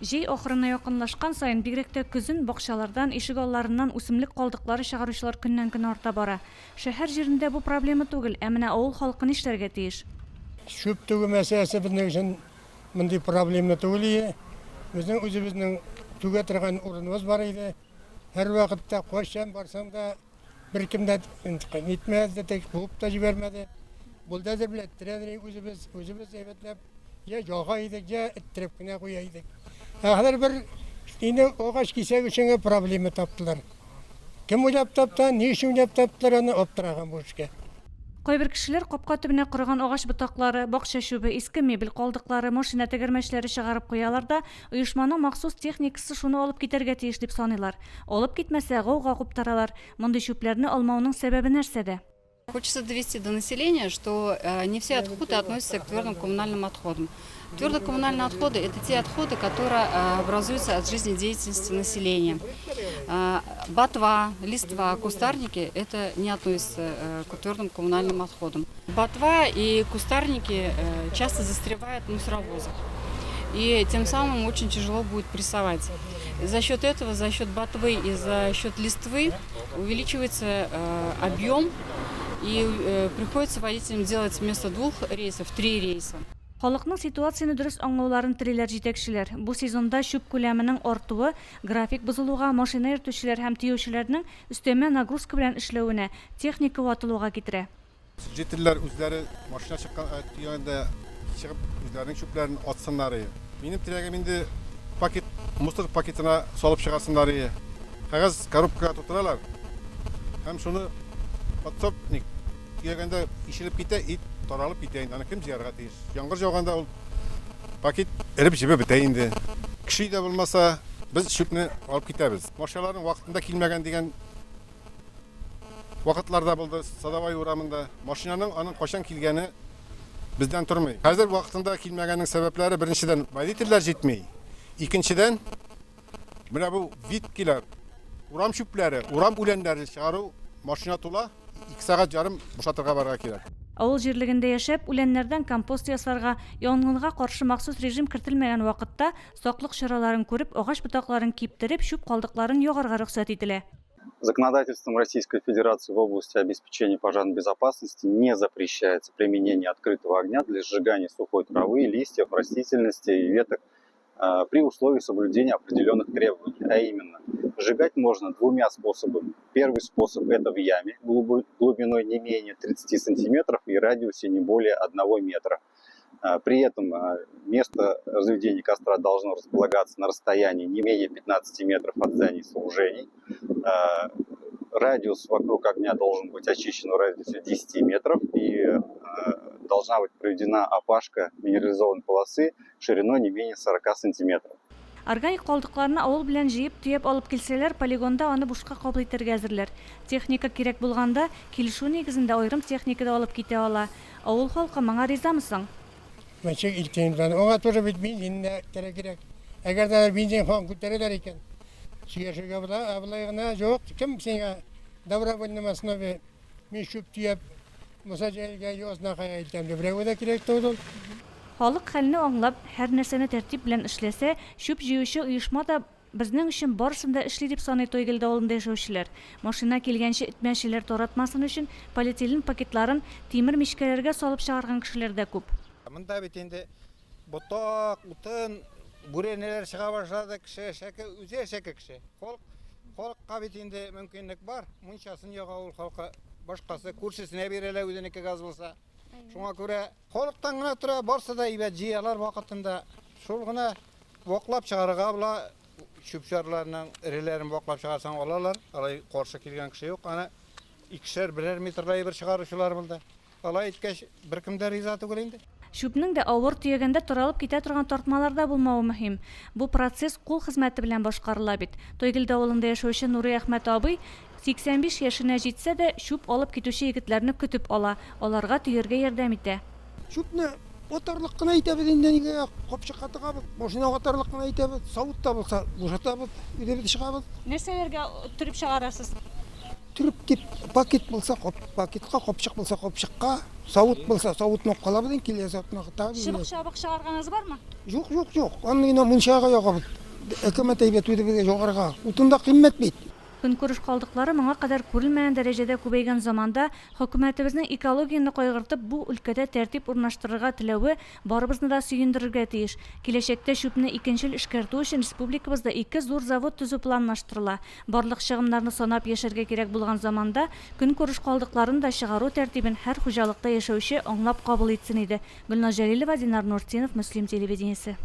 Жей охырына якынлашкан сайын бигрәк тә көзен бакчалардан, ишек алларыннан үсемлек калдыклары чыгаручылар көннән-көн арта бара. Шәһәр җирендә бу проблема түгел, ә менә авыл халкы нишләргә тиеш? Шөп түгү мәсьәләсе безнең өчен мондый проблема түгел. Безнең үзебезнең түгә торган урыныбыз бар иде. Һәр вакытта кайчан барсаң да беркем дә итмәде, тик куып та җибәрмәде. Булдадыр беләттерәдер үзебез әйбәтләп, я яга идек, я ittirеп кенә куя идек. Хәзер бер инде агач кисәк өчен проблема таптылар. Кем уйлап тапты, ни өчен уйлап таптылар, аны аптыраган бу эшкә. Кайбер кешеләр капка төбенә корган агач ботаклары, бакча чүбе, иске мебель калдыклары, машина тәгәрмәчләре чыгарып куялар да, оешманың махсус техникасы шуны алып китәргә тиеш дип саныйлар. Алып китмәсә, гауга куптаралар. Мондый чүпләрне алмауның сәбәбе нәрсәдә? Хочется довести до населения, что не все отходы относятся к твердым коммунальным отходам. Твердые коммунальные отходы – это те отходы, которые образуются от жизнедеятельности населения. Ботва, листва, кустарники – это не относятся к твердым коммунальным отходам. Ботва и кустарники часто застревают в мусоровозах. И тем самым очень тяжело будет прессовать. За счет этого, за счет ботвы и за счет листвы увеличивается объем. И приходится водителям делать вместо 2 рейсов 3 рейса. Халыкның ситуацияны дөрес аңлауларын телиләр җитәкчеләр. Бу сезонда чүп күләменең артуы график бозылуга, машина йөртүчеләр һәм тиеүчеләрнең өстәмә нагрузка белән эшләвенә, техника ватылуга китерә. Җитәләр үзләре машина чыкканда чыгып үзләренең чүпләрен атсыннар. Минем теләгем инде мусор пакетына салып чыгасыннар. Кагаз коробкага тутыралар. Һәм шуны подсобник дигәндә ишелеп китә, ит таралып китә инде. Аны кем җыярга тиеш? Яңгыр жауганда ул пакет эреп җибеп бетә инде. Кеше дә булмаса, без чүпне алып китәбез. Машиналарның вакытында килмәгән дигән вакытларда булды. Садовай урамында машинаның аның кашан килгәне бездән тормый. Хәзер вакытында килмәгәннең сәбәпләре беренчедән водительләр җитмәй. Икенчедән менә бу виткилар, урам чүпләре, урам үләннәре чыгару машина тула 2 сәгать ярым бушатырга барырга кирәк. Авыл җирлегендә яшәп, үләннәрдән компост ясарга, янгынга каршы махсус режим кертелмәгән вакытта саклык чараларын күреп, агач ботакларын киптереп, чүп калдыкларын ягарга рөхсәт ителә. Законодательством Российской Федерации в области обеспечения пожарной безопасности не запрещается применение открытого огня для сжигания сухой травы, листьев, растительности и веток при условии соблюдения определенных требований. А именно, сжигать можно 2 способами. Первый способ – это в яме глубиной не менее 30 сантиметров и радиусе не более 1 метра. При этом место разведения костра должно располагаться на расстоянии не менее 15 метров от зданий и сооружений. Радиус вокруг огня должен быть очищен в радиусе 10 метров и должна быть проведена опашка минерализованной полосы шириной не менее 40 сантиметров. Органик калдыкларны авыл белән җыеп, төяп алып килсәләр, полигонда аны бушка кабул итәргә әзерләр. Техника кирәк булганда, килешү нигезендә аерым техникада алып китә ала. Авыл халкы моңа ризамысың? Мен чек илтәймдән, аңа туры бит бензин кирәк. Әгәр дә бензин хан күтәрәләр икән, сөйләшергә була, абылай гына юк, кем сиңа добровольный основе мин чүп төяп, мусаҗәлгә язна кая илтәм дип, берәү дә кирәк түгел. Халык хәлне аңлап, һәр нәрсәне тәртип белән эшләсә, чүп җыючы оешма да безнең өчен барысын да эшли дип саный Тойгилдә авылында яшәүчеләр. Машина килгәнче этмәчеләр таратмасын өчен полиэтилен пакетларын тимер мичкәләргә салып чыгарган кешеләр дә күп. Монда бит инде ботак, утын, бүрәнәләр чыга башлады, кеше шәке, үзе шәке кеше. Халыкка бит инде мөмкинлек бар. Мунчасын яга ул халкы башкасы күршесенә бирәләр үзенеке газ булса. Шуңа күрә халыктан гына тора, барса да ибәт җыялар вакытында. Шул гына ваклап чыгарга була, чүпчәрләрнең иреләрен ваклап чыгарсаң алалар. Алай каршы килгән кеше юк. Аны 2-1 метрлай бер чыгаручылар булды. Алай иткәч беркем дә риза түгел инде. Чүпнең дә авыр төягәндә таралып китә торган тартмаларда булмавы мөһим. Бу процесс кул хезмәте белән башкарыла бит. Тойгилдә авылында яшәүче Нурый Әхмәт абый 85 яшенә җитсә дә чүп алып китүче егетләрне көтеп ала, аларга төяргә ярдәм итә. Чүпне отарлык кына әйтәбез инде, нигә капчыкка тыгабыз, машинага отарлык кына әйтәбез, савытта булса, бушатабыз, үдәп чыгабыз. Нәрсәләргә төреп чыгарасыз? түріп деп пакет болса пакетқа, қопшық болса қопшыққа, сауыт болса сауытын оқып қалабыз, келе сауытына Шыбық шабық шығарғаныңыз бар ма? Жоқ. Анныгына мұншаға яғабыд. Өкімет әйбет өйді жоғарға. Утында қиммет бейт. Көнкүреш калдыклары моңа кадәр күрелмәгән дәрәҗәдә күбәйгән заманда хөкүмәтебезнең экологияны кайгыртып бу өлкәдә тәртип урнаштырырга теләве барыбызны да сөендерергә тиеш. Киләчәктә чүпне икенче ел эшкәртү өчен республикабызда 2 зур завод төзү планлаштырыла. Барлык чыгымнарны санап яшәргә кирәк булган заманда көнкүреш калдыкларын да чыгару тәртибен һәр хуҗалыкта яшәүче аңлап кабул итсен иде. Гөлназ Җәлилова, Динар Нуртдинов, Мөслим телевидениесе.